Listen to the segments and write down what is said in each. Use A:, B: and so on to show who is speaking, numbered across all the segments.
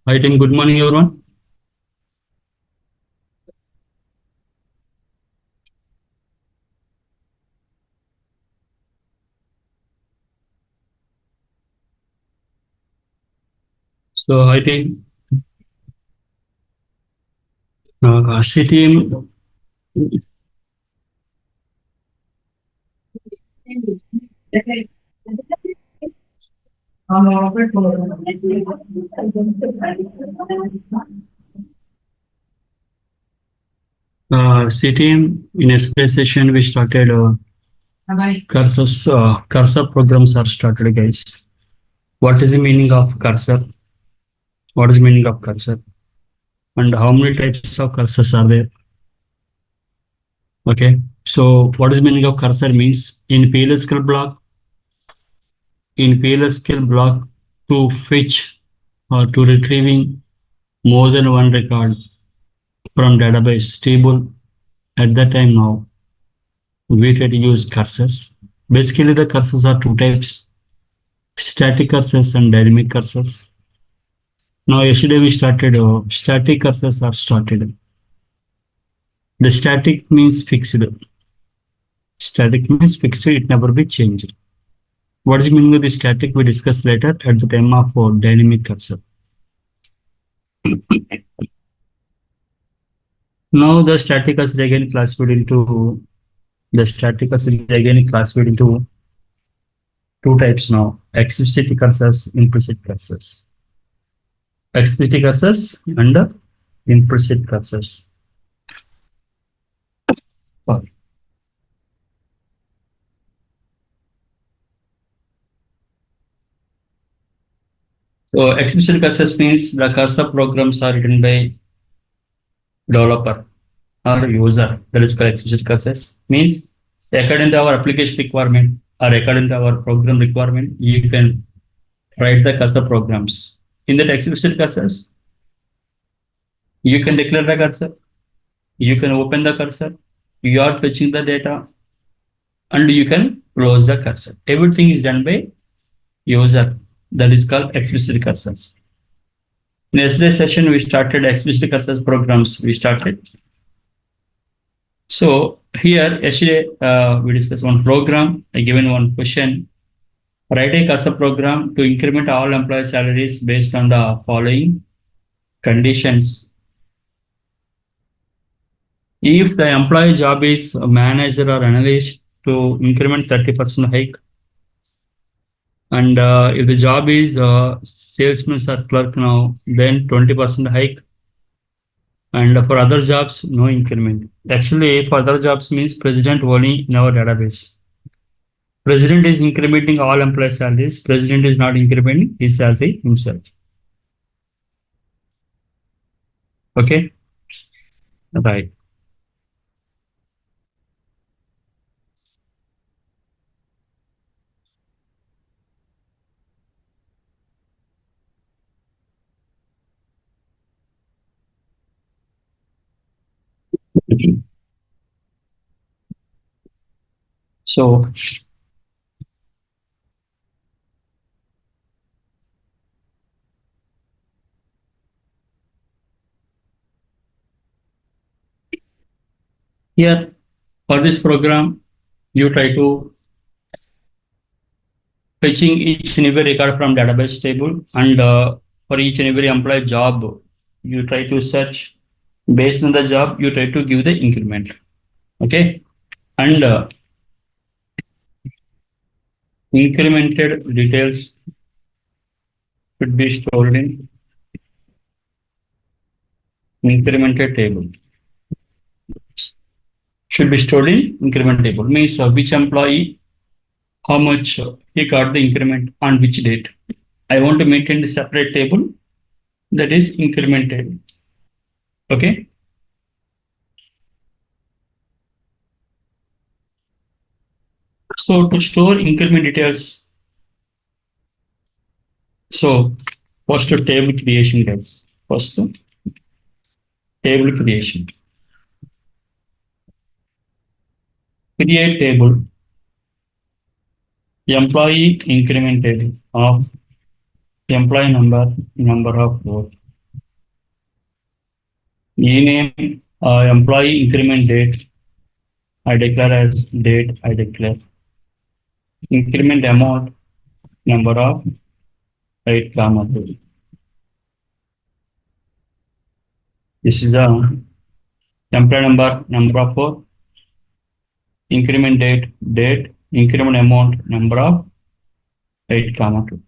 A: Hi team, good morning everyone. So hi team, see team. See team, in yesterday's session we started cursor programs are started guys. What is the meaning of cursor? What is the meaning of cursor? And how many types of cursors are there? Okay. So what is the meaning of cursor means in PLSQL block to fetch or to retrieving more than one record from database table at that time now we try to use cursors. Basically, the cursors are two types, static cursors and dynamic cursors. Now, yesterday we started, static cursors are started. The static means fixed. Static means fixed, it never be changed. What is the meaning of the static? We discuss later at the time of dynamic cursor. Now, the static cursor is again classified into two types now, explicit cursors, implicit cursors. Explicit cursors and implicit cursors. So exhibition cursors means the cursor programs are written by developer or user. That is called exhibition cursors. Means according to our application requirement or according to our program requirement, you can write the cursor programs. In that exhibition cursors, you can declare the cursor, you can open the cursor, you are fetching the data, and you can close the cursor. Everything is done by user. That is called explicit cursors. In yesterday's session, we started explicit cursors programs. We started. So here, yesterday, we discussed one program. I given one question. Write a cursor program to increment all employee salaries based on the following conditions. If the employee job is a manager or analyst, to increment 30% hike. And if the job is salesman or clerk now, then 20% hike. And for other jobs, no increment. Actually, for other jobs means president only in our database. President is incrementing all employee salaries. President is not incrementing his salary himself. Okay, right. So here for this program, you try to fetching each and every record from database table, and for each and every employee job, you try to search based on the job. You try to give the increment. Okay, and incremented details should be stored in incremented table. Should be stored in increment table. Means which employee, how much he got the increment on which date. I want to maintain the separate table that is incremented. Okay. So to store increment details, so first table creation guys. First table creation. Create table employee increment table of employee number of rows. name, employee increment date. I declare as date. I declare increment amount, number of 8 comma 2. This is the employee number of 4, increment date, increment amount, number of 8 comma 2.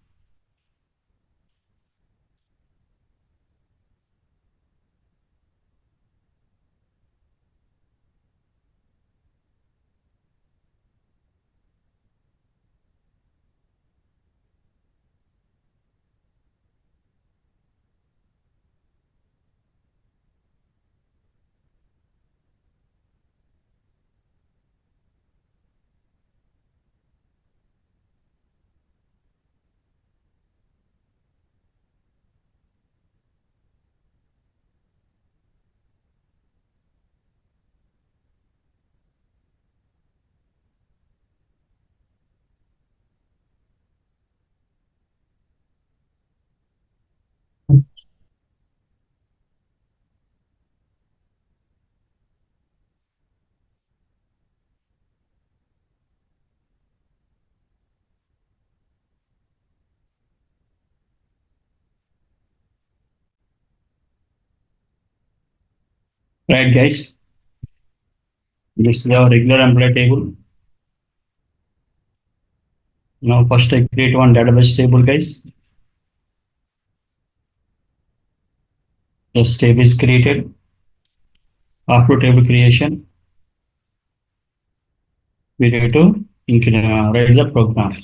A: Right, guys. This is our regular employee table. Now, first I create one database table, guys. This table is created. After table creation, we need to write the program.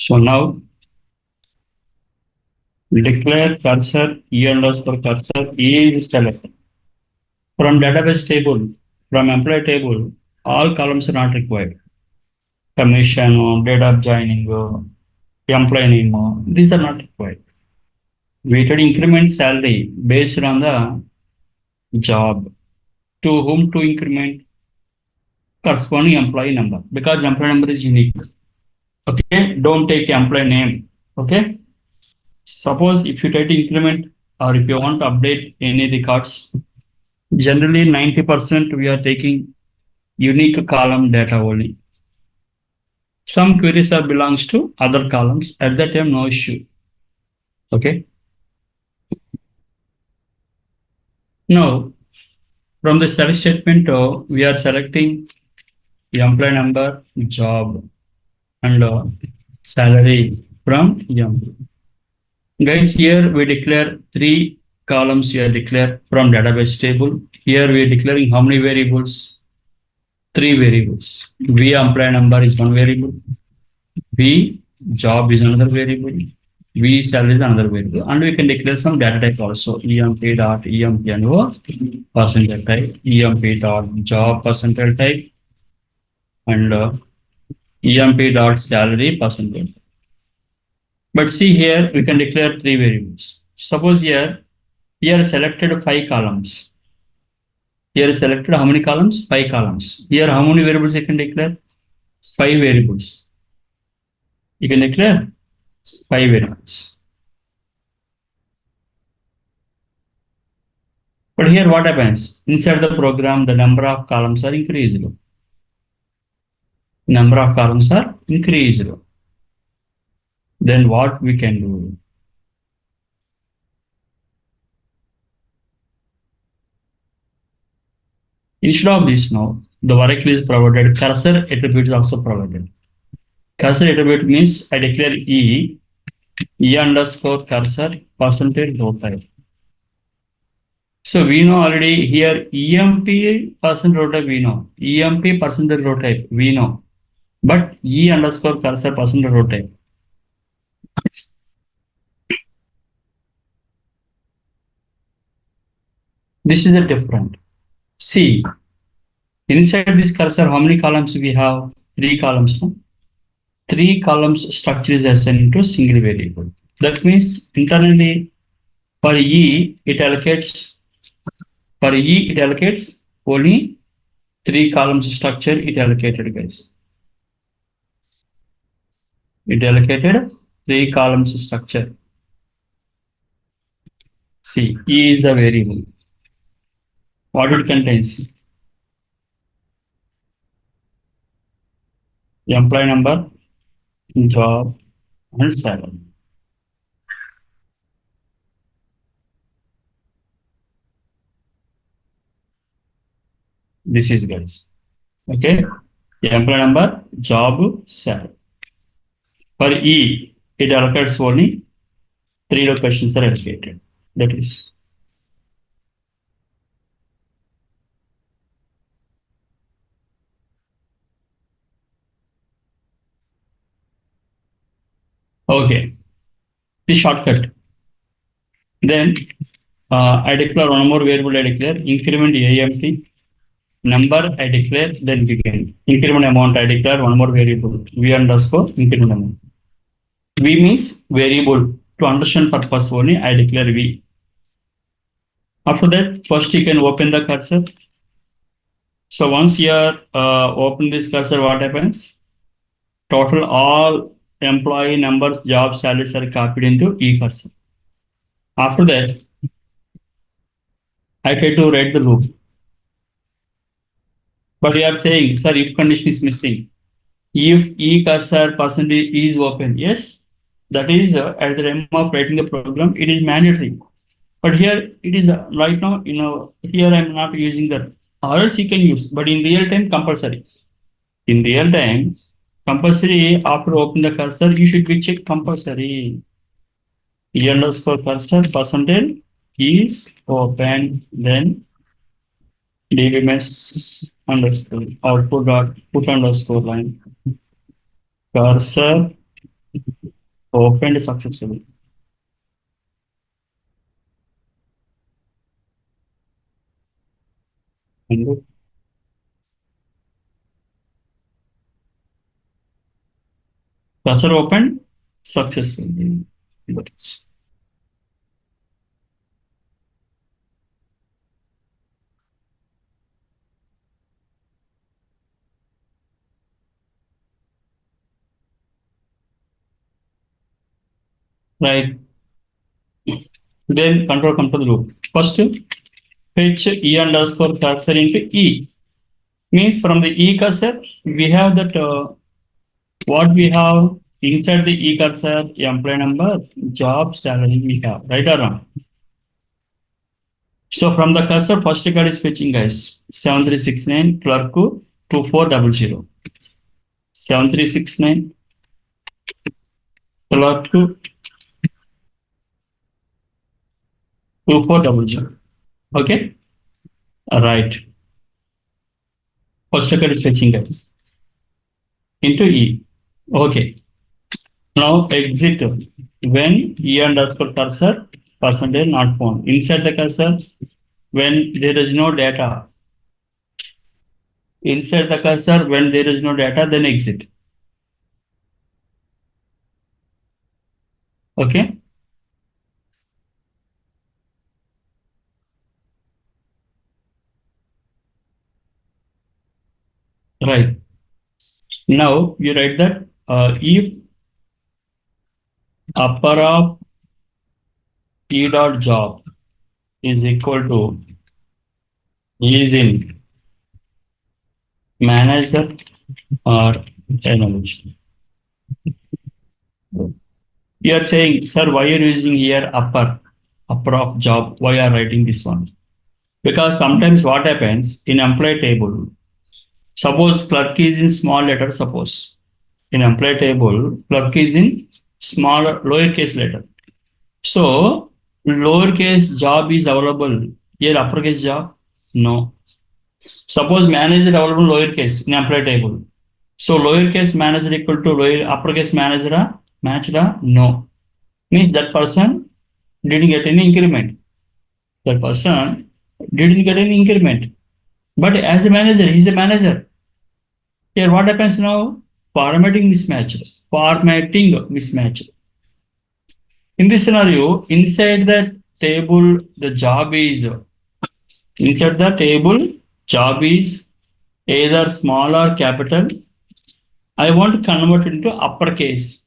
A: So now we declare cursor e underscore cursor e is selected. From database table, from employee table, all columns are not required. Commission, date of joining, employee name, these are not required. We can increment salary based on the job. To whom to increment? Corresponding employee number, because employee number is unique. Okay, don't take employee name. Okay, suppose if you take increment or if you want to update any records, generally 90% we are taking unique column data only. Some queries are belongs to other columns. At that time, no issue. Okay. Now, from the select statement, we are selecting the employee number, job, and salary from employee. Guys, here we declare 3 columns here declare from database table. Here we are declaring how many variables? 3 variables. V employee number is one variable. V job is another variable. V salary is another variable. And we can declare some data type also. EMP dot EMP and percentage type. EMP dot job percentage type. And EMP dot salary percentage. But see here, we can declare 3 variables. Suppose here selected 5 columns. Here selected how many columns? 5 columns. Here how many variables you can declare? 5 variables. You can declare 5 variables. But here what happens? Inside the program, the number of columns are increased. Number of columns are increased. Then what we can do? Instead of this now, the variable is provided, cursor attribute is also provided. Cursor attribute means I declare E underscore cursor percentage row type. So we know already here EMP percent row type we know. EMP percentage row type we know. But E underscore cursor percentage row type. This is a different. See, inside this cursor, how many columns we have? 3 columns. No? 3 columns structure is assigned into single variable. That means internally for E it allocates only 3 columns structure it allocated, guys. It allocated 3 columns structure. See, E is the variable. What it contains? Employee number, job, and salary. This is, guys. Okay. Employee number, job, salary. For E, it allocates only 3 locations are allocated. That is. Okay. The shortcut. Then I declare one more variable. I declare increment AMT. Number I declare, then begin. Increment amount I declare one more variable. V underscore increment amount. V means variable. To understand purpose only, I declare V. After that, first you can open the cursor. So once you are open this cursor, what happens? Total all employee numbers, job salaries are copied into E cursor. After that, I try to write the loop. But you are saying, sir, if condition is missing. If E cursor percentage is open, yes, that is at the time of writing the program, it is mandatory. But here it is right now, here I'm not using that. Or else you can use, but in real time, compulsory. In real time, compulsory after opening the cursor, you should be checked compulsory. E underscore cursor percentage is open, then dbms underscore output dot put underscore line cursor opened successfully. Cursor opened successfully. Right. Then control come to the loop. First, fetch E underscore cursor into E. Means from the E cursor, we have that what we have inside the E cursor, employee number, job, salary we have, right or wrong? So from the cursor, first card is fetching, guys. 7369 clerk 2400. 7369 clerk 2400. Okay. Right. First card is fetching, guys. Into E. Okay. Now exit when E underscore cursor percentage not found. Inside the cursor when there is no data. Inside the cursor when there is no data, then exit. Okay. Right. Now you write that if upper of E dot job is equal to is in manager or analyst. You are saying, sir, why are you using here upper of job? Why are writing this one? Because sometimes what happens in employee table, suppose clerk is in small letter, suppose in employee table, clerk is in small lowercase letter. So lowercase job is available. Here uppercase job? No. Suppose manager available lowercase in employee table. So lowercase manager equal to lower uppercase manager matched? No. Means that person didn't get any increment. That person didn't get any increment. But as a manager, he's a manager. Here what happens now? Formatting mismatch. Formatting mismatch. In this scenario, inside the table, the job is inside the table, job is either small or capital. I want to convert it into uppercase.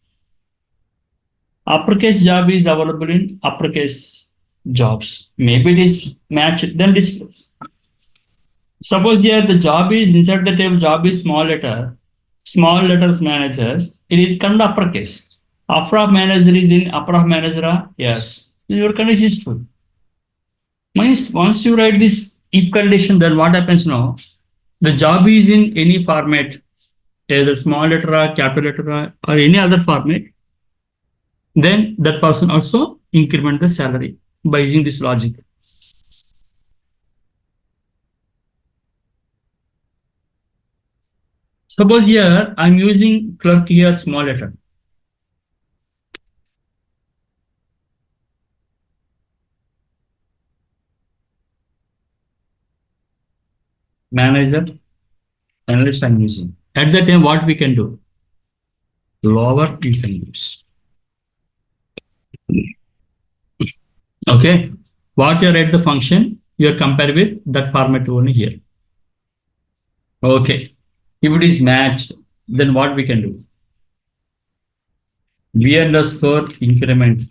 A: Uppercase job is available in uppercase jobs. Maybe it is matched, then disclose. Suppose here the job is inside the table, job is small letters managers, it is kind of uppercase. Upper of manager is in upper of manager, yes. Your condition is true. Means once you write this if condition, then what happens now? The job is in any format, either small letter or capital letter or any other format, then that person also increment the salary by using this logic. Suppose here I'm using clerk here small letter. Manager, analyst I'm using. At that time, what we can do? Lower you can use. Okay. What you write the function, you are compared with that format only here. Okay. If it is matched, then what we can do? V underscore increment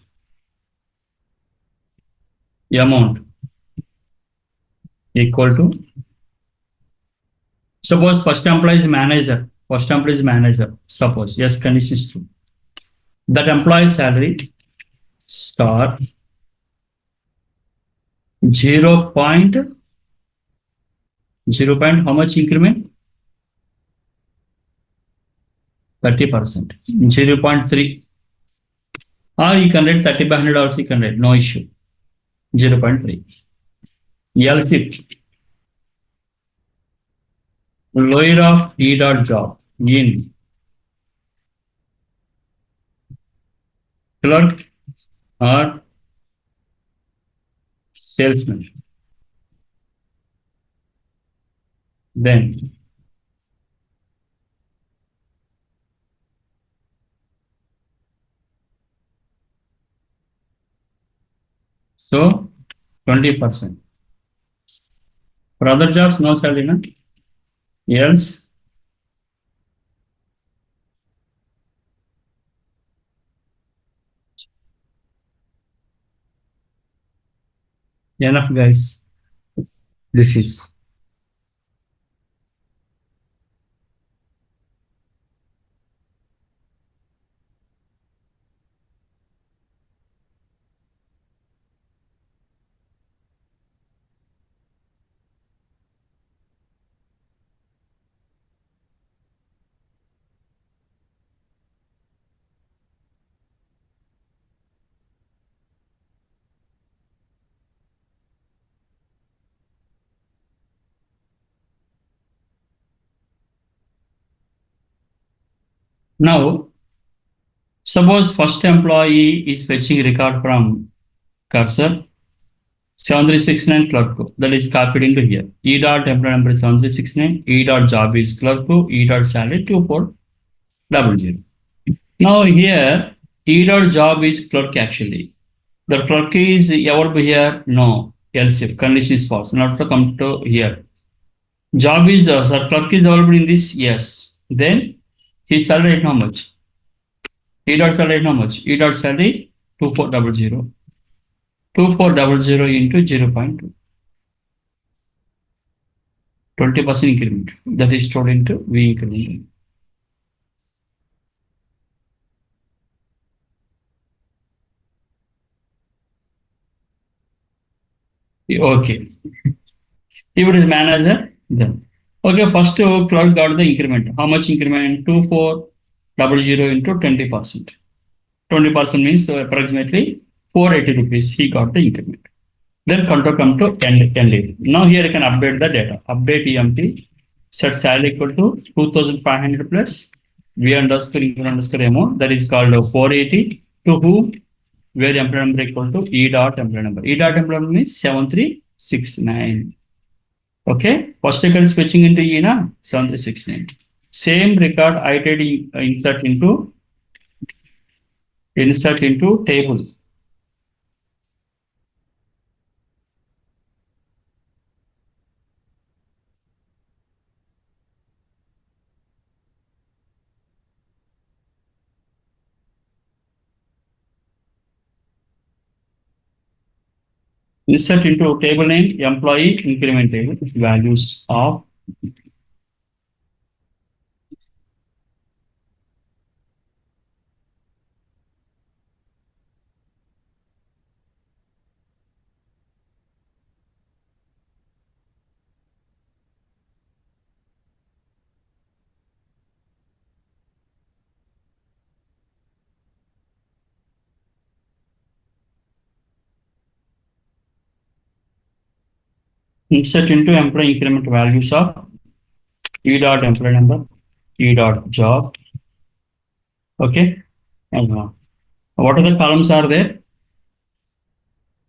A: amount equal to, suppose first employee is manager. First employee is manager. Suppose, yes, condition is true. That employee salary star 0. 0. How much increment? 30%. 0.3. Or you can write 30 by 100 also you can write, no issue. 0.3. Else if lower of E dot job in clerk or salesman, then so 20%. For other jobs, no salary, no? Else enough, guys. This is now. Suppose first employee is fetching record from cursor 7369 clerk, that is copied into here. E dot employee number is 7369, E dot job is clerk, E dot salary 2400. Now here E dot job is clerk actually. The clerk is available here? No. Else if condition is false, not to come to here. Job is clerk is available in this? Yes. Then his salary is how much? E dot salary is how much? E dot salary 2400. 2400 into 0.2. 20% increment. That is stored into V increment. Okay. If it is manager, then. Okay, first clerk got the increment. How much increment? 2400 into 20%. 20% means approximately 480 rupees. He got the increment. Then control come to end. Now here you can update the data. Update EMT. Set salary equal to 2500 plus V underscore increment underscore amount. That is called 480 to whom? Where employee number equal to E dot employee number. E dot employee number means 7369. Okay. First record is fetching into E na 7369. Same record I did insert into table. Insert into table name employee increment table values of insert into employee increment values of e dot employee number, e dot job. Okay. And what are the columns are there?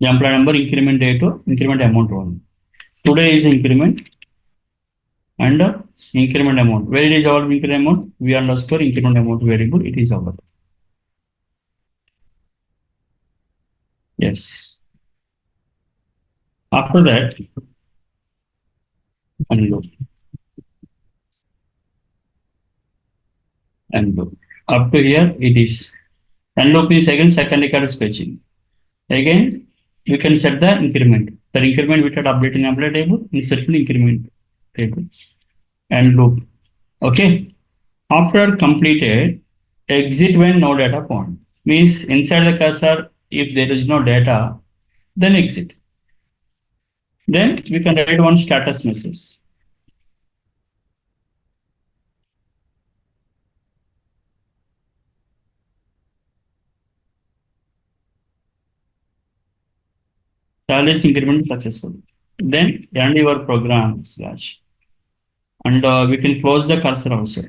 A: The employee number, increment date, increment amount one. Today is increment and increment amount. Where it is our increment amount? V underscore increment amount variable. It is our. Yes. After that, unload. Unload. Up to here, it is. Unload is again second record fetching. Again, we can set the increment. The increment we had update in employee table, insert in increment table and loop. Okay. After completed, exit when no data found. Means inside the cursor, if there is no data, then exit. Then we can write one status message. Salary is increment successful. Then end your program slash. And we can close the cursor also.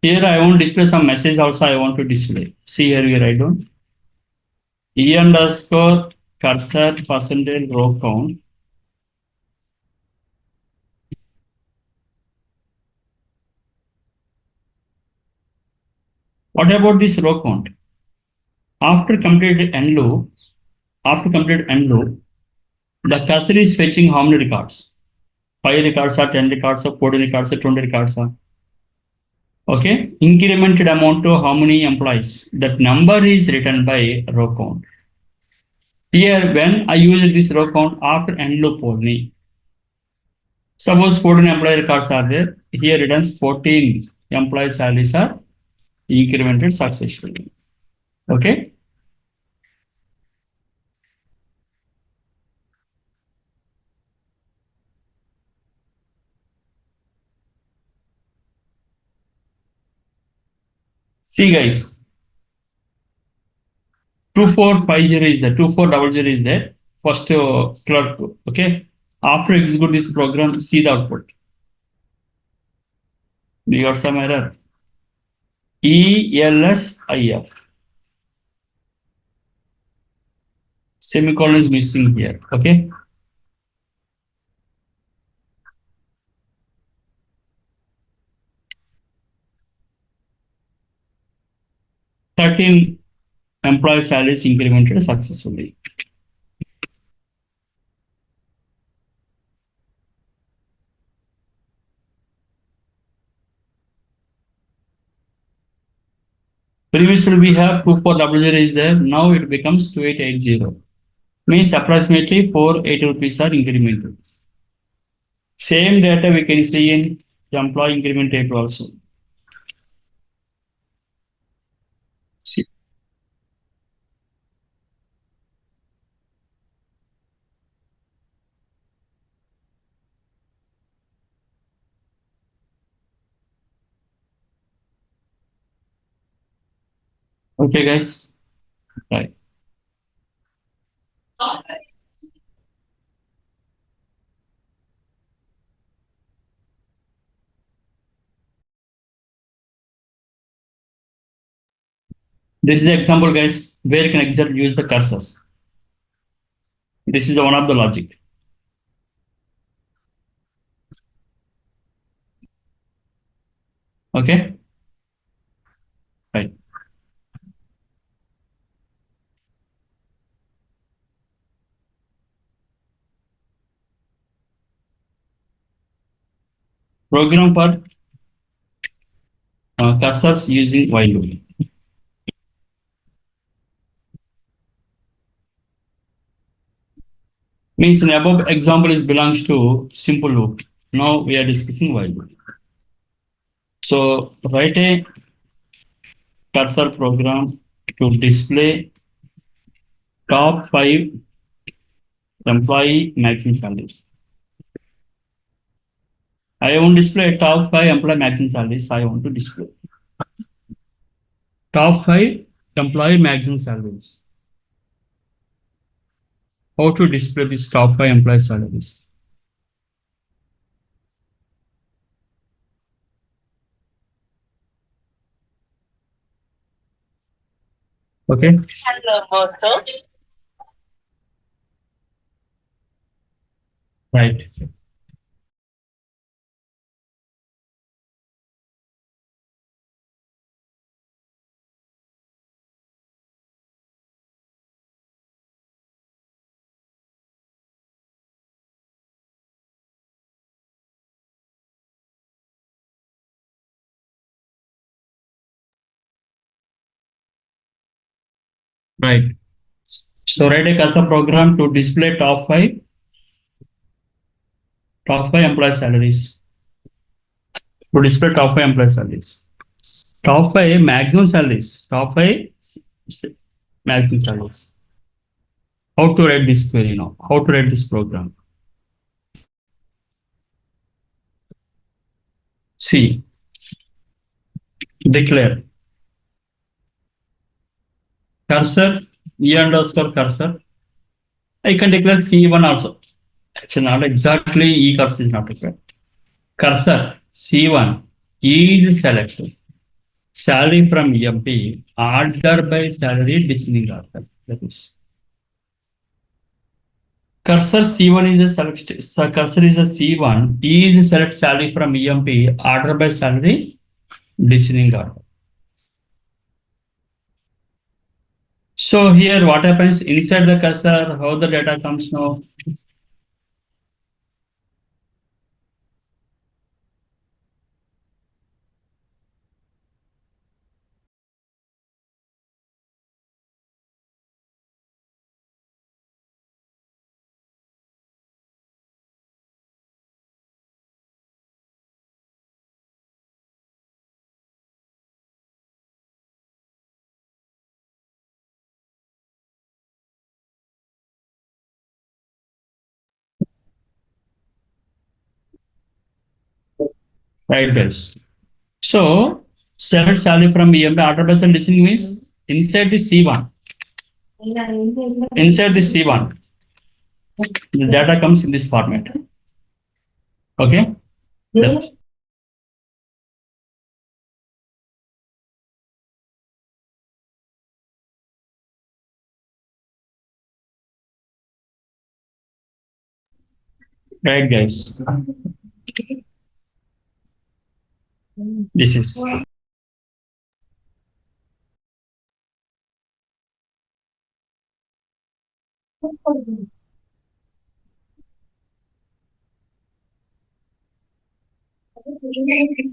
A: Here I want to display some message also I want to display. See here we write down. E underscore cursor percentage row count. What about this row count? After completed end loop, the cursor is fetching how many records? 5 records or 10 records or 14 records or 20 records are. Okay, incremented amount to how many employees? That number is written by row count. Here, when I use this row count after end loop only, suppose 14 employee records are there. Here returns 14 employee salaries are incremented successfully. Okay. See guys, 2450 is there, 2400 is there. First clerk. Okay. After execute this program, see the output. We got some error. ELSIF. Semicolon is missing here. Okay. Thirteen employee salaries incremented successfully. Previously we have 2400 is there. Now it becomes 2880. Means approximately 480 rupees are incremented. Same data we can see in the employee increment table also. See. Okay, guys. Right. This is the example, guys, where you can exactly use the cursors. This is the one of the logic. Okay. Right. Program for cursors using while loop. Means an above example is belongs to simple loop. Now we are discussing while loop. So write a cursor program to display top 5 employee maximum salaries. I want to display top 5 employee maximum salaries. I want to display top 5 employee maximum salaries. How to display this top 5 employee salaries? Okay. Right. Right. So write a cursor program to display top 5 employee salaries. To display top 5 employee salaries. Top 5 maximum salaries. Top 5 maximum salaries. How to write this query now? How to write this program? C. Declare cursor E underscore cursor. I can declare C1 also. Actually, not exactly E cursor is not required. Cursor C1 is selected. Salary from MP order by salary descending order. That is. Cursor C1 is a select. Cursor is a C1 is select salary from EMP order by salary descending order. So here what happens inside the cursor, how the data comes now? Right guys. So select salary from EMP order by salary descending means inside the C1. Inside the C1, the data comes in this format. Okay. Right guys. This is.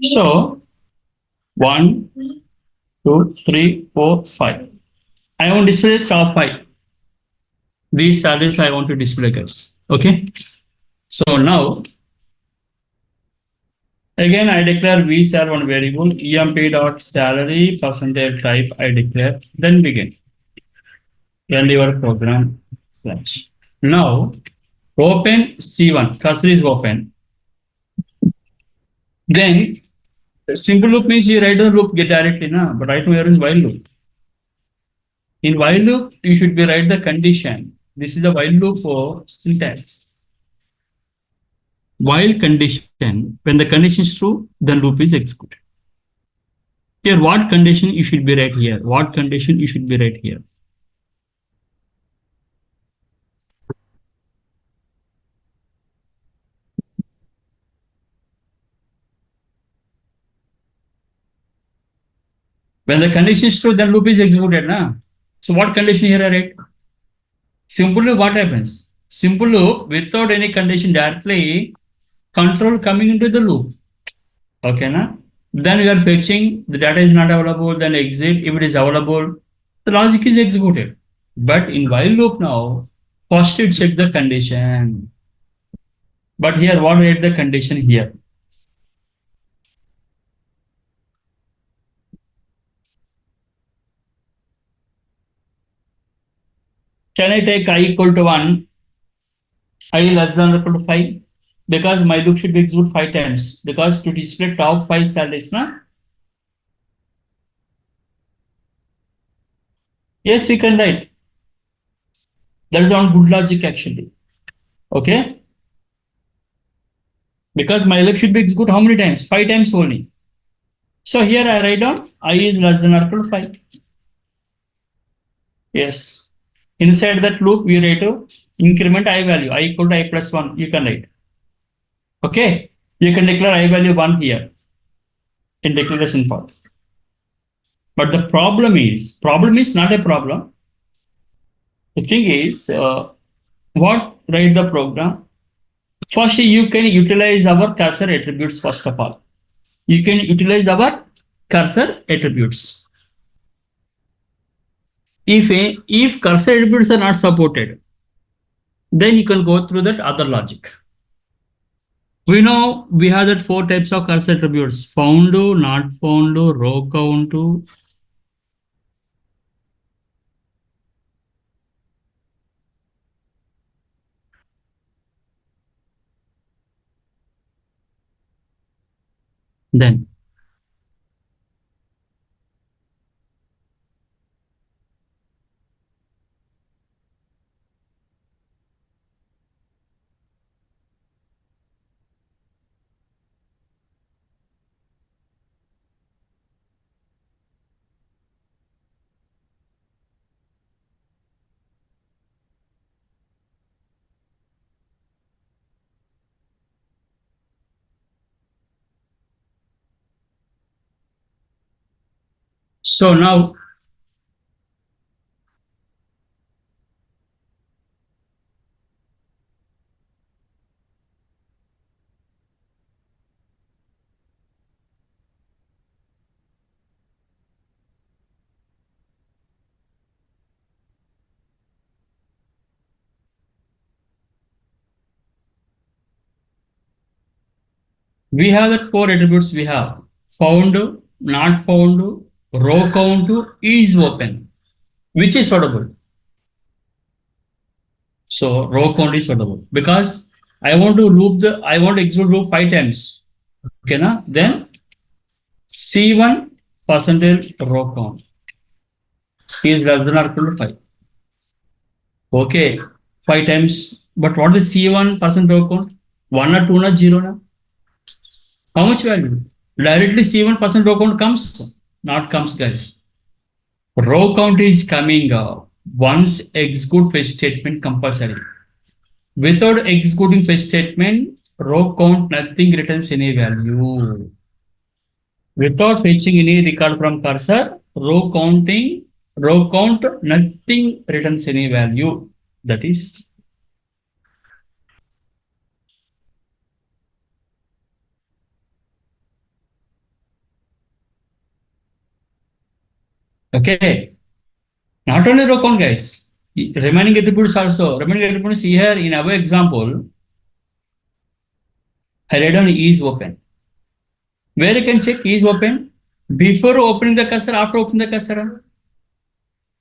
A: So 1, 2, 3, 4, 5. I want to display the top 5. These salaries I want to display guys. Okay. So now again I declare vsal one variable emp dot salary percentage type I declare, then begin. Run your program slash. Now open C1, cursor is open. Then simple loop means you write the loop get directly, na? But right now here is while loop. In while loop, you should be write the condition. This is a while loop for syntax. While condition, when the condition is true, then loop is executed. Here, what condition you should be right here? What condition you should be right here? When the condition is true, then loop is executed, na? So what condition here I write? Simple loop, what happens? Simple loop without any condition directly control coming into the loop. Okay, na? Then we are fetching, the data is not available, then exit. If it is available, the logic is executed. But in while loop now, First you check the condition. But here, what is the condition here? Can I take I equal to 1, I less than or equal to 5? Because my loop should be executed 5 times. Because to display top 5 salaries, na? Yes, we can write. That is on good logic actually. Okay? Because my loop should be executed how many times? 5 times only. So here I write down I is less than or equal to 5. Yes. Inside that loop, we write to increment I value. I equal to I plus 1. You can write. Okay? You can declare I value 1 here in declaration part. But the problem is not a problem. The thing is, what write the program? First, you can utilize our cursor attributes first of all. You can utilize our cursor attributes. If cursor attributes are not supported, then you can go through that other logic. We know we have that 4 types of cursor attributes: found, not found, row count. Then so now we have that 4 attributes we have: found, not found, row count is open. Which is suitable? So row count is suitable because I want to execute loop 5 times. Okay, na? Then C1 percentage row count is less than or equal to 5. Okay, 5 times. But what is C1 percent row count? 1 or 2 or 0 na? How much value? Directly C1 percent row count comes? Not comes, guys. Row count is coming once execute fetch statement compulsory. Without executing fetch statement, row count nothing returns any value. Without fetching any record from cursor, row count nothing returns any value. That is okay. Not only row count, guys. Remaining attributes also. Remaining attributes here in our example, I read on is open. Where you can check is open before opening the cursor, after opening the cursor.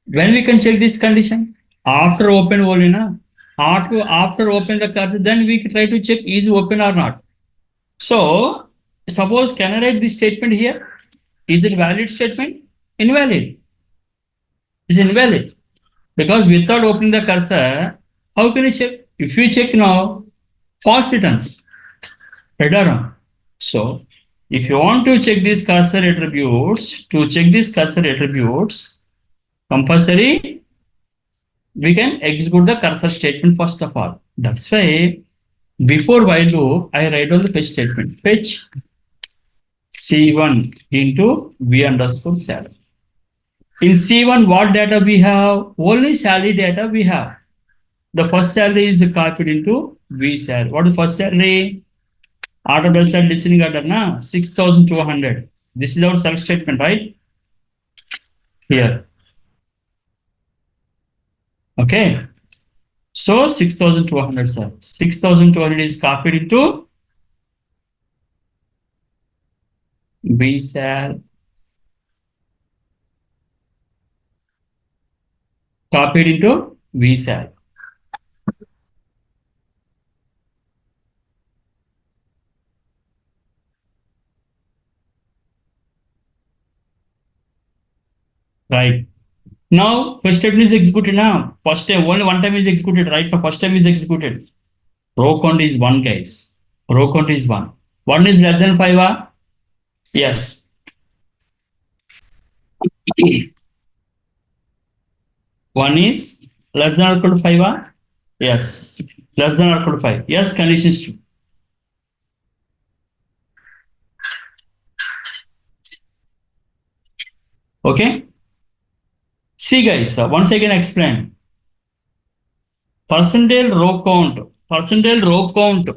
A: When we can check this condition? After open only, na? After open the cursor, then we try to check is open or not. So suppose can I write this statement here? Is it valid statement? Invalid. Is invalid. Because without opening the cursor, how can you check? If you check now, false returns. Right or wrong? So if you want to check these cursor attributes, compulsory, we can execute the cursor statement first of all. That's why before while loop, I write down the fetch statement. Fetch C1 into V underscore salary. In C1, what data we have? Only salary data we have. The first salary is copied into V salary. What is first salary? Order based and listening order, na? 6,200. This is our self statement, right? Here. Okay. So 6,200, sir. 6,200 is copied into B cell. Copied into V cell. Right. Now, first statement is executed now. First time, only one time is executed, right? The first time is executed. Row count is 1, guys. Row count is 1. 1 is less than 5, yes. 1 is less than or equal to 5, yes. Less than or equal to 5. Yes, condition is true. Okay. See, guys, once again explain. Percentile row count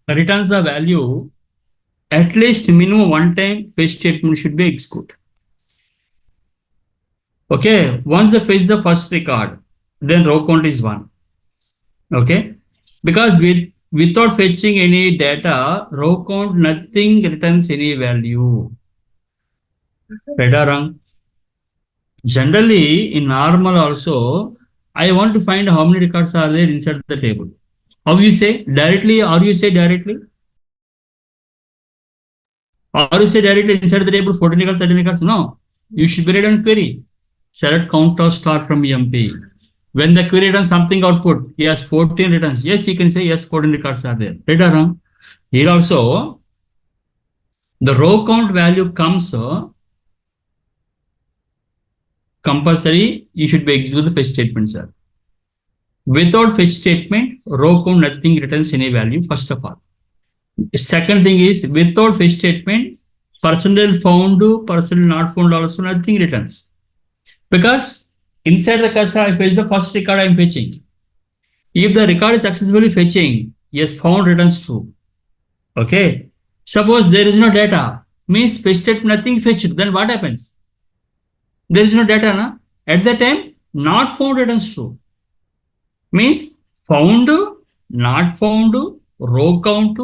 A: returns the value at least minimum one time fetch statement should be executed. Okay, once they fetch the first record, then row count is 1. Okay, because without fetching any data, row count nothing returns any value. Right or wrong? Generally, in normal also, I want to find how many records are there inside the table. How you say directly, or you say directly? Or you say directly inside the table 14 records, 13 records? No. You should be written query. Select count of star from MP. When the query returns something output, yes, 14 returns. Yes, you can say yes, 14 records are there. Right or wrong? Here also, the row count value comes compulsory. You should be execute the fetch statement, sir. Without fetch statement, row count nothing returns any value, first of all. Second thing is, without fetch statement, percentile found, percentile not found also nothing returns. Because inside the cursor, I fetch the first record I am fetching. If the record is successfully fetching, yes, found returns true. Okay. Suppose there is no data, means fetch statement nothing fetched, then what happens? There is no data, na? At that time, not found returns true. Means found, not found, row count,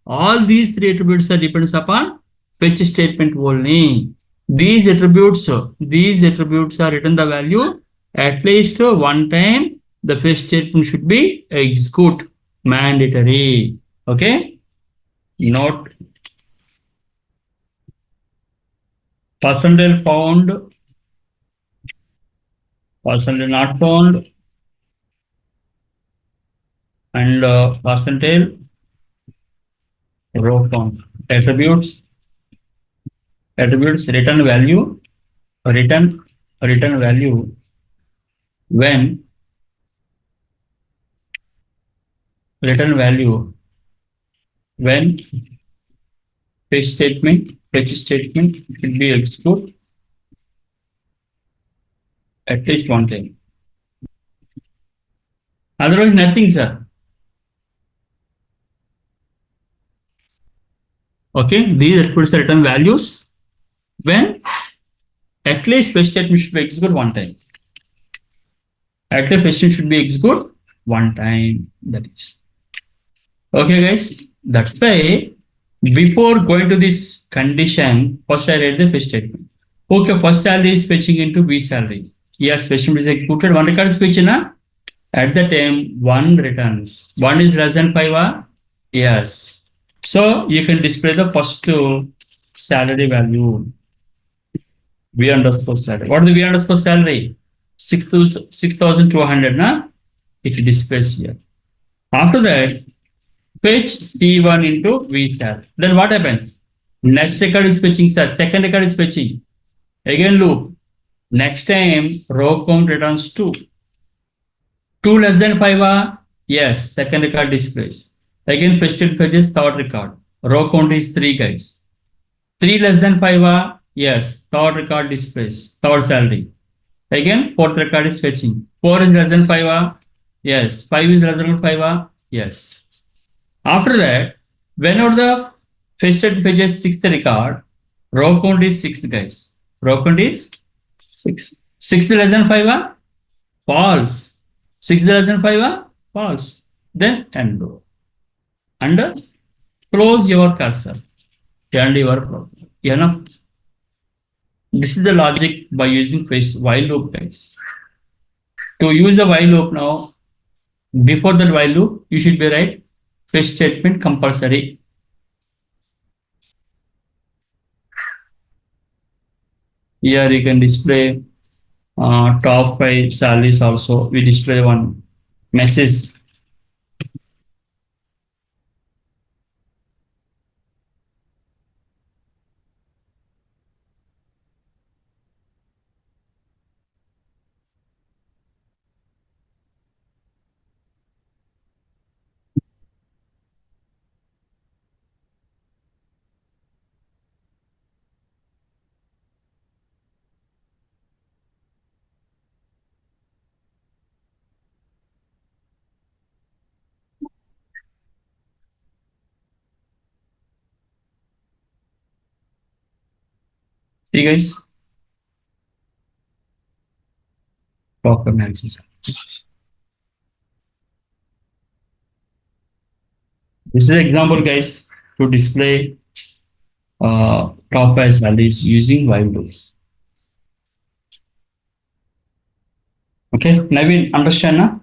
A: all these three attributes are depends upon fetch statement only. These attributes are written the value at least one time. The fetch statement should be execute mandatory. Okay. Note percentile found, percentile not found, and percentile row count. Attributes return value when fetch statement should be executed at least one time. Otherwise, nothing, sir. Okay, these attributes are return values when at least fetch statement should be executed one time. At least fetch statement should be executed one time. That is. Okay, guys. That's why before going to this condition, first I read the fetch statement. Okay, first salary is fetching into B salary. Yes, fetch statement is executed. One record is fetched, na? At the time, 1 returns. 1 is less than 5, yes. So you can display the first salary value. V underscore salary. What is the V underscore salary? 6,200, na? It displays here. After that, fetch C1 into V salary. Then what happens? Next record is fetching, sir. Second record is fetching. Again loop. Next time, row count returns 2. 2 less than 5, yes, second record displays. Again, fetches third record. Row count is 3, guys. 3 less than 5, yes, third record displays. Third salary. Again, fourth record is fetching. 4 is less than 5, yes. 5 is less than 5, yes. After that, whenever the fetches sixth record, row count is 6, guys. Row count is 6. 6 less than 5, false. 6 less than 5, false, then undo. And close your cursor and your program. Enough. This is the logic by using while loop, guys. To use a while loop now, before that while loop, you should be right. Fetch statement compulsory. Here you can display top 5 salaries also. We display one message. See guys, top analysis. This is an example, guys, to display top 5 salaries using while loop. Okay, Naveen, understand now?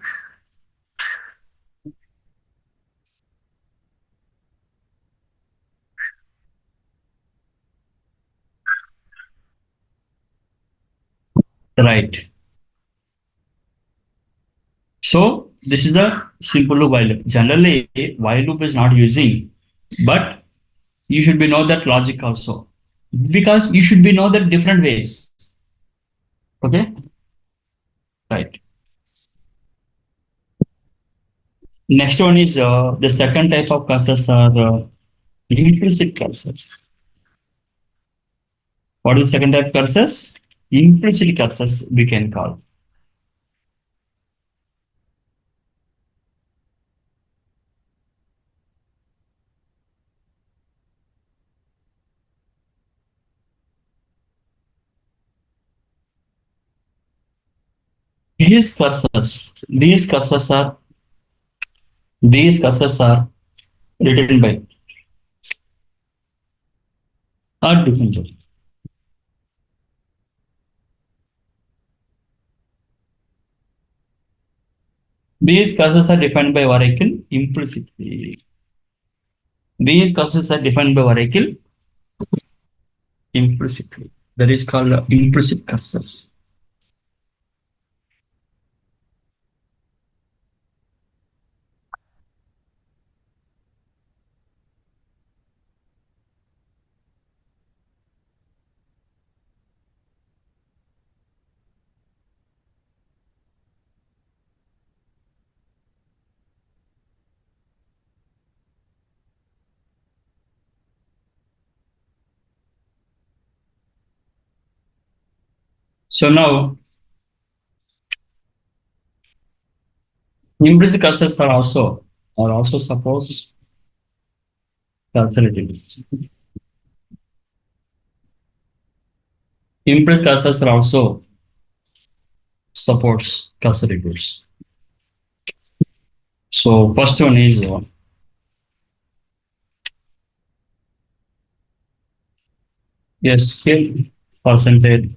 A: Right. So this is the simple loop while loop. Generally, while loop is not using, but you should be know that logic also, because you should be know that different ways. Okay, right. Next one is the second type of cursors are implicit cursors. What is the second type cursors? Implicit cursors we can call. These cursors are written by are different. These cursors are defined by Oracle implicitly. These cursors are defined by Oracle implicitly. That is called implicit cursors. So now implicit cursors are also suppose cursor. Implicit cursors are also supports cursor records. So first one is skill percentage.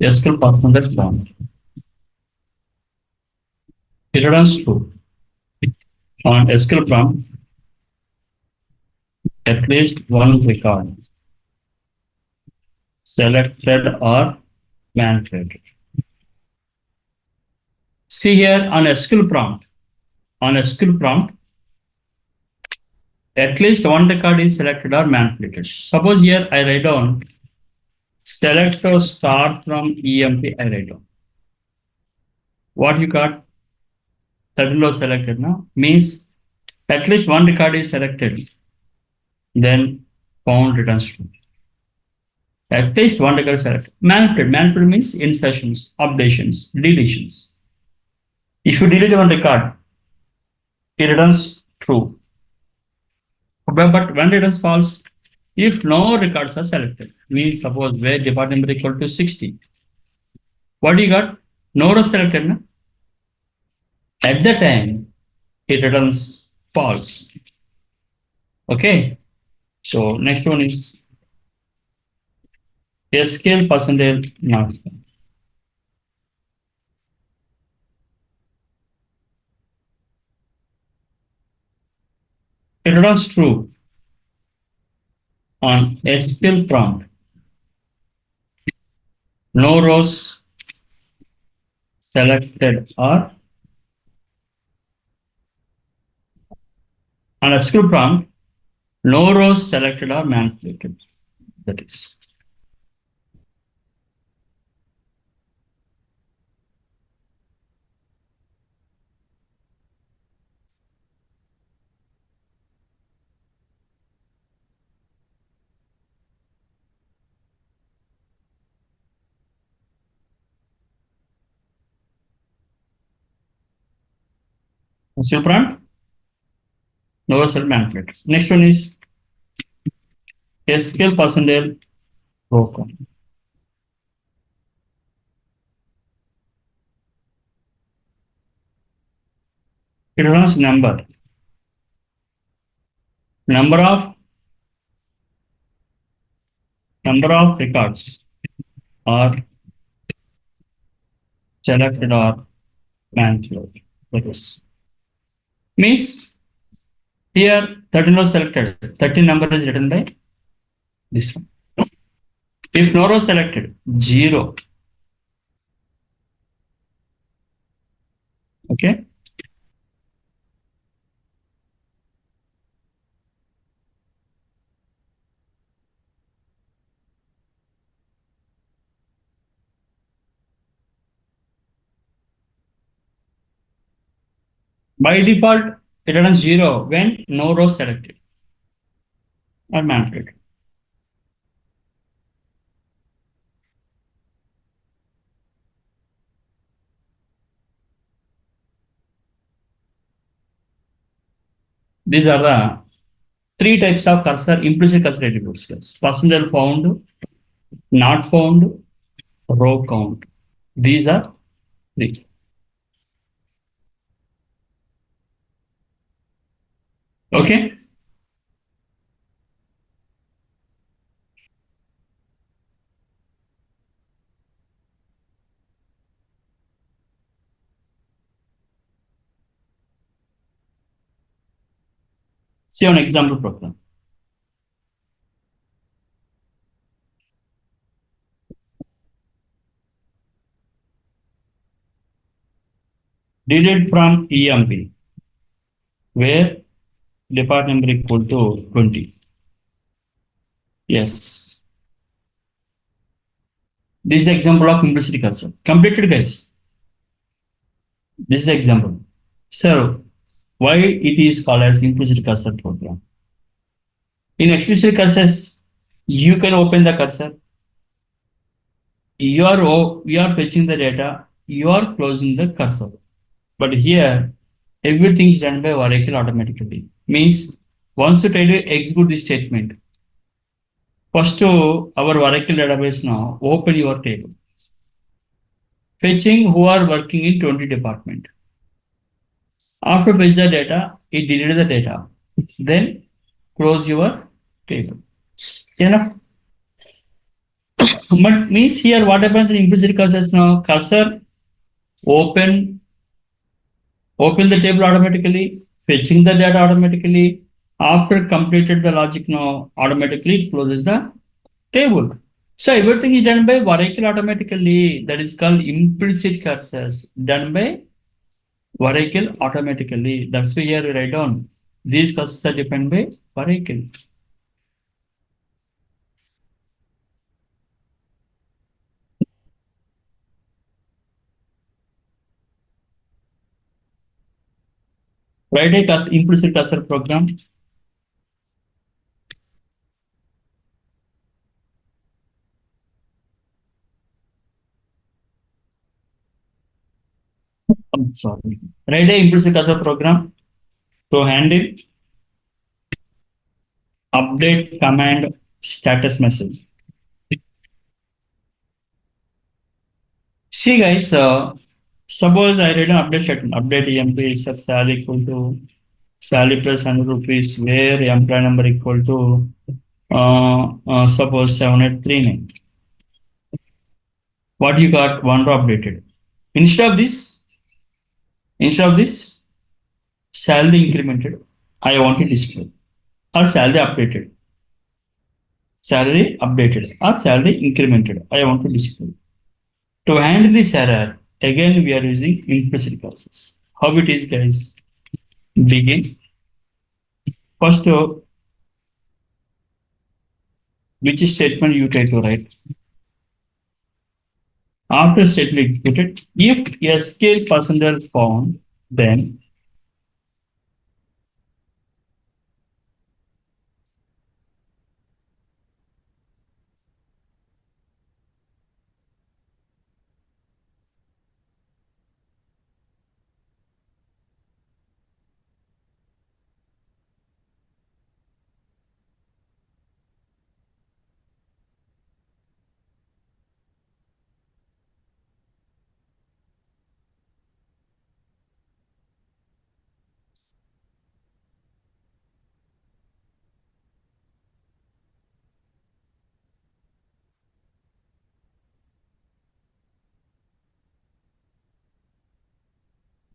A: Skill percentage prompt. It returns true. On SQL prompt, at least one record selected or manipulated. See here on SQL prompt, at least one record is selected or manipulated. Suppose here I write down select or start from EMP, I write down. What you got? Certain selected now means at least one record is selected. Then found returns true. At least one record selected. Manipulated means insertions, updations, deletions. If you delete one record, it returns true. But when it returns false, if no records are selected. means suppose where depart number equal to 60. What you got? No row selected. Na? At the time, it returns false. Okay. So next one is a scale percentage not. It returns true on SQL prompt. No rows selected are on SQL prompt. No rows selected are manipulated. That is. SQL prompt. No rows selected manipulated. Next one is SQL percentage row count. It runs number of records are selected or manipulated. That is. Means here 13 was selected. 13 number is written by this one. If no row selected, 0. Okay. By default, it returns 0 when no row selected or manipulated. These are the three types of cursor, implicit cursor attributes. Percentage found, not found, row count. These are three. Okay. See an example program. Delete from EMP, where depart number equal to 20. Yes. This is example of implicit cursor. Completed, guys. This is the example. So, why it is called as implicit cursor program? In explicit cursors, you can open the cursor. You are fetching the data. You are closing the cursor. But here, everything is done by Oracle automatically. Means once you try to execute this statement, first to our Oracle database now, open your table. Fetching who are working in 20 department. After fetch the data, it deleted the data. Then close your table. Enough. But means here what happens in implicit cursors now? Cursor open the table automatically, fetching the data automatically. After completed the logic now, automatically it closes the table. So everything is done by Oracle automatically. That is called implicit cursors done by Oracle automatically. That's why here we write down these cursors are defined by Oracle. Write a implicit cursor program. I'm sorry. Write a implicit cursor program to handle update command status message. See guys, suppose I read an update statement. Update EMP is of salary equal to salary plus 100 rupees, where employee number equal to suppose 7839. What you got? One row updated. Instead of this, instead of this, salary incremented. I want to display or salary updated. Salary updated or salary incremented. I want to display. To handle this error, again we are using implicit clauses. How it is, guys? Begin. First, which statement you try to write? After statement executed, if a scale passenger found, then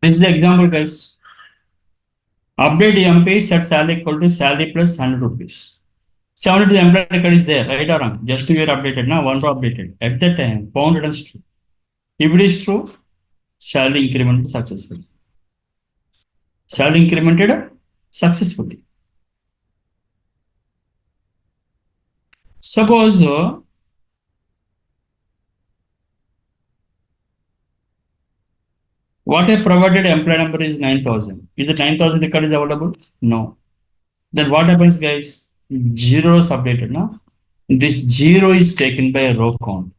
A: this is the example, guys. Update EMP set salary equal to salary plus 100 rupees. 70 employee record is there, right or wrong? Just we are updated now, one row updated. At that time, found it as true. If it is true, salary incremented successfully. Salary incremented successfully. Suppose what I provided employee number is 9,000. Is it 9,000 record is available? No. Then what happens, guys? Zero is updated now. This zero is taken by a row count.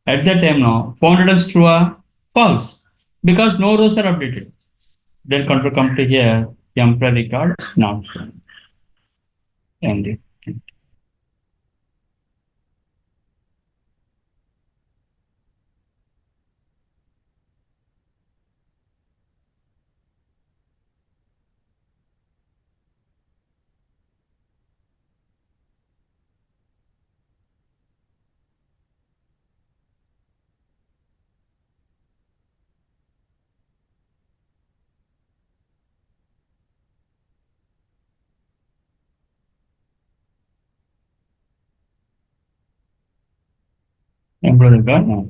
A: At that time now, found it as true or false because no rows are updated. Then control come to here, employee record not shown. End it. Employee record now.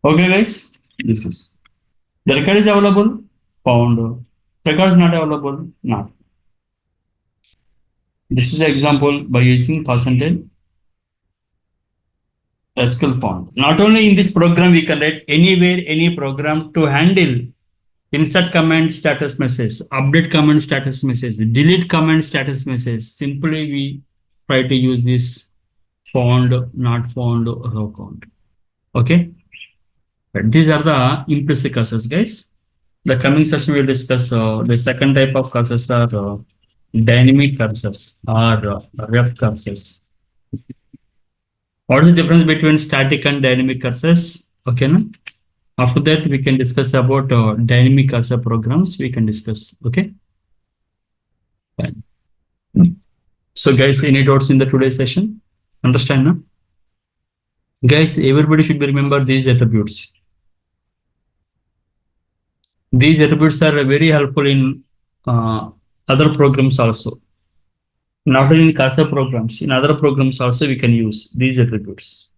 A: Okay, guys, this is the record is available, found. Record is not available, not. This is the example by using percentage SQL found. Not only in this program, we can write anywhere, any program to handle insert command status message, update command status message, delete command status message. Simply we try to use this found, not found row count. Okay. But these are the implicit curses, guys. The coming session we'll discuss the second type of curses are dynamic curses or ref curses. What is the difference between static and dynamic curses? Okay, no? After that, we can discuss about dynamic cursor programs. We can discuss. Okay. Fine. So, guys, any doubts in the today's session? Understand, no? Guys, everybody should remember these attributes. These attributes are very helpful in other programs also. Not only in cursor programs, in other programs also we can use these attributes.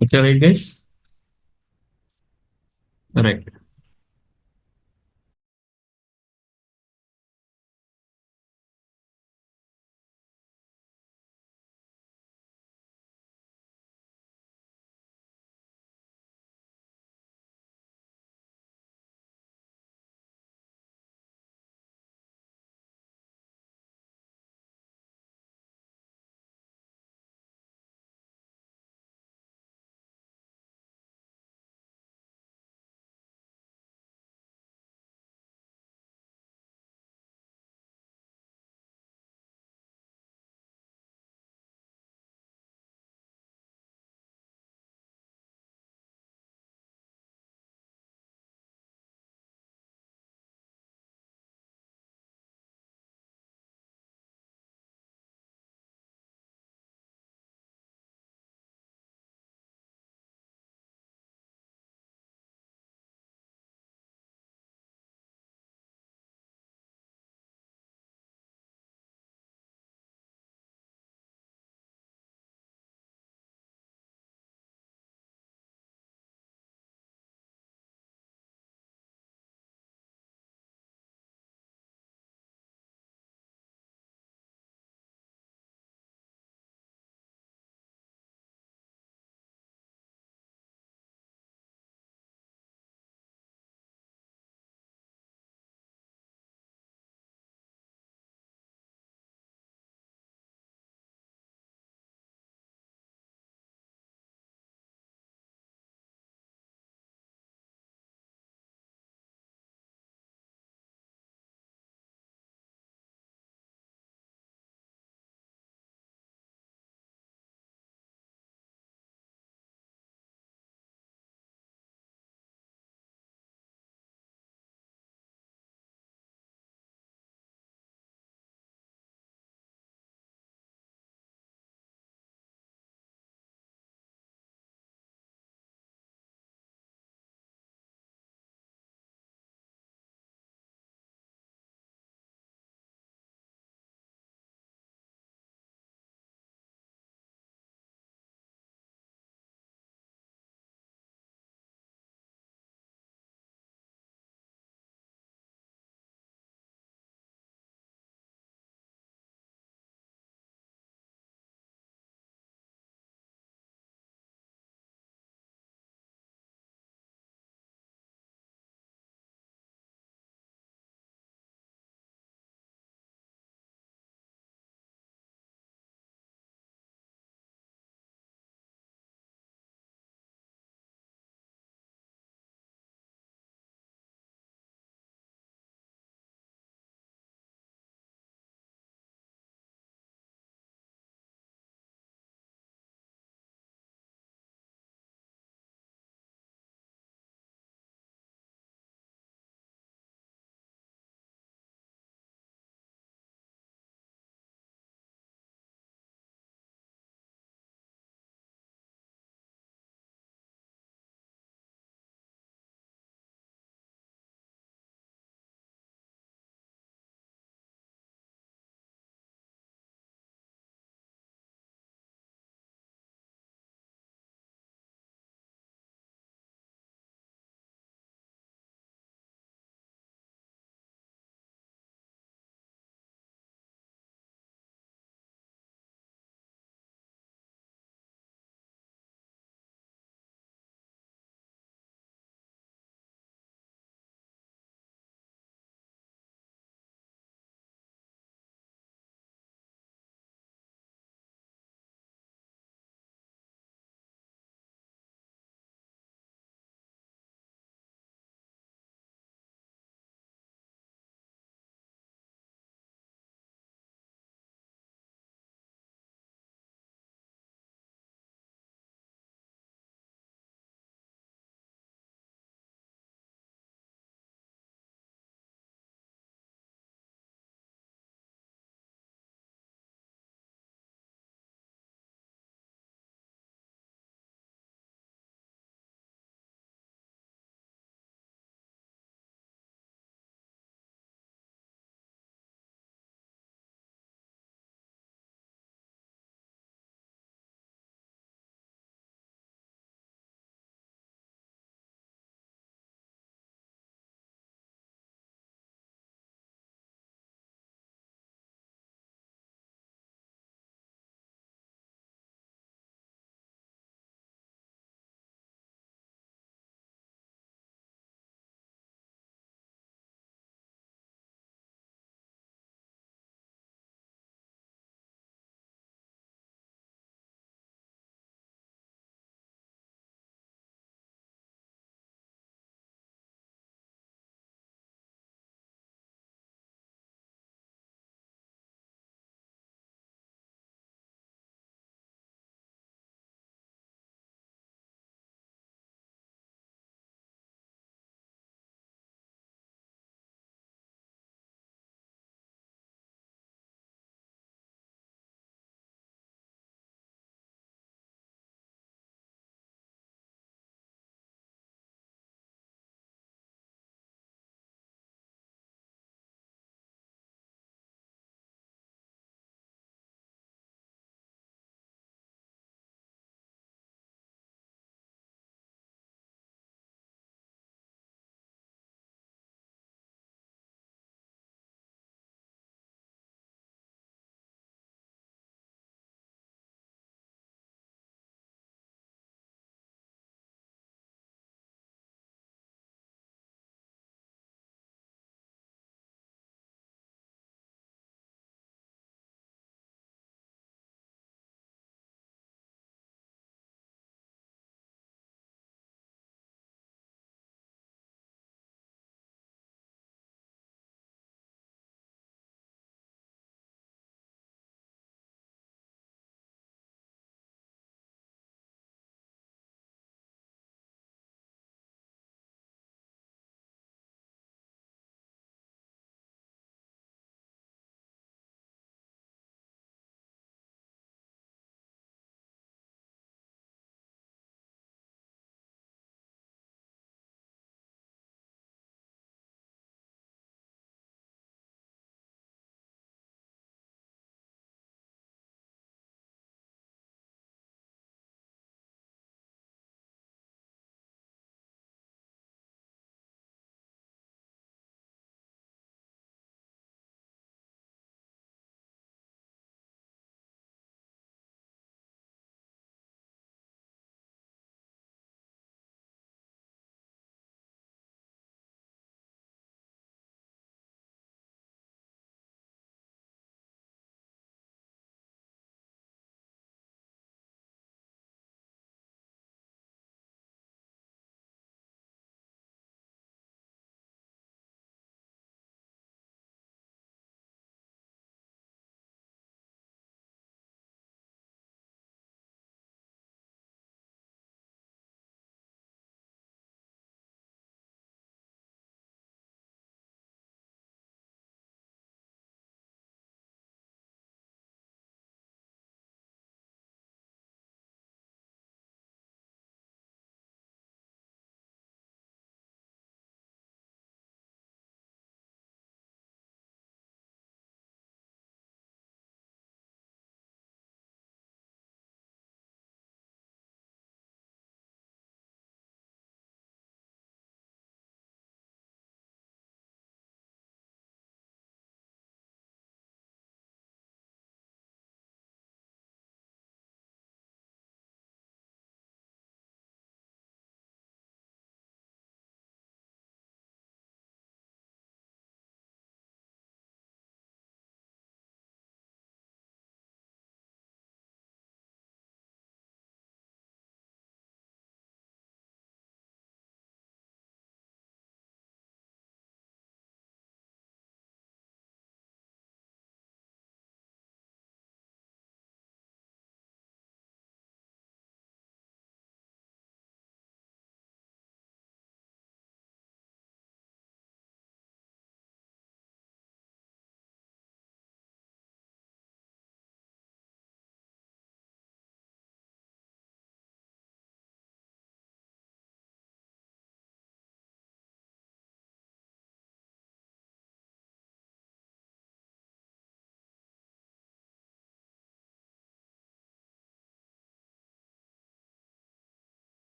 A: Okay, right, guys? Right.